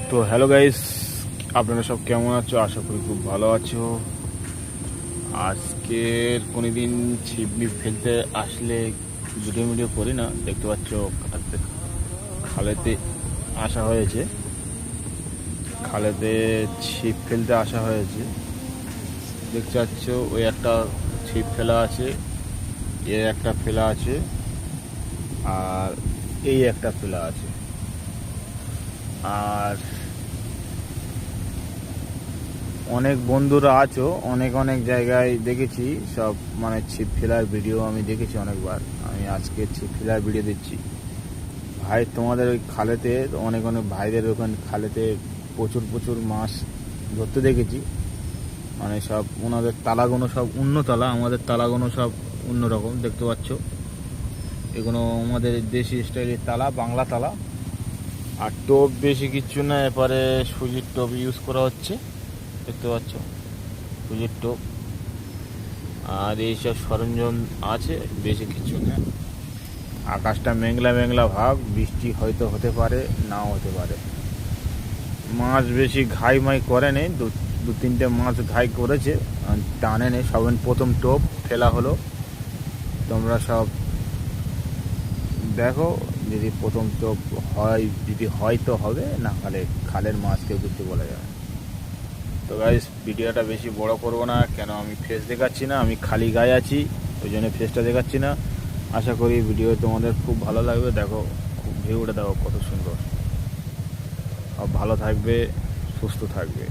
তো hello guys, আপনারা সব কেমন আছো? আশা করি খুব ভালো আছো। আজকের কোনো দিন ছিপ মিপ ফেলতে আসলে ভিডিও করি না, দেখতে পাচ্ছ আজকে খালেতে আসা হয়েছে। খালেতে ছিপ ফেলতে আসা হয়েছে, দেখতে পাচ্ছ ওই একটা ছিপ ফেলা আছে, এর একটা ফেলা আছে, আর এই একটা ফেলা আছে। আর অনেক বন্ধুরা আছো, অনেক অনেক জায়গায় দেখেছি সব, মানে ছিপ ফেলার ভিডিও আমি দেখেছি অনেকবার। আমি আজকে ছিপ ফেলার ভিডিও দিচ্ছি। ভাই তোমাদের ওই খালেতে অনেক অনেক ভাইদের ওখানে খালেতে প্রচুর প্রচুর মাছ ধরতে দেখেছি। মানে সব ওনাদের তালাগুলো সব অন্য তালা, আমাদের তালাগুলো সব অন্যরকম, দেখতে পাচ্ছ। এগুলো আমাদের দেশি স্টাইলের তালা, বাংলা তালা। আর টোপ বেশি কিচ্ছু না, এরপরে সুজির টোপ ইউজ করা হচ্ছে, দেখতে পাচ্ছ সুজির টোপ। আর এইসব সরঞ্জাম আছে, বেশি কিছু না। আকাশটা মেঘলা মেঘলা ভাব, বৃষ্টি হয়তো হতে পারে, নাও হতে পারে। মাছ বেশি ঘাই মাই করে নেই, দু তিনটে মাছ ঘাই করেছে, টানে নেই। সব প্রথম টোপ ফেলা হলো, তোমরা সব দেখো। যদি প্রথম টোপ হয়, যদি হয় তো হবে, না হলে খালের মাছকে কিছু বলা যাবে। তো গাইস, ভিডিওটা বেশি বড় করব না, কেন আমি ফেস দেখাচ্ছি না, আমি খালি গায়ে আছি, ওই জন্য ফেসটা দেখাচ্ছি না। আশা করি ভিডিও তোমাদের খুব ভালো লাগবে। দেখো, ভিউটা দেখো কত সুন্দর। ভালো থাকবে, সুস্থ থাকবে।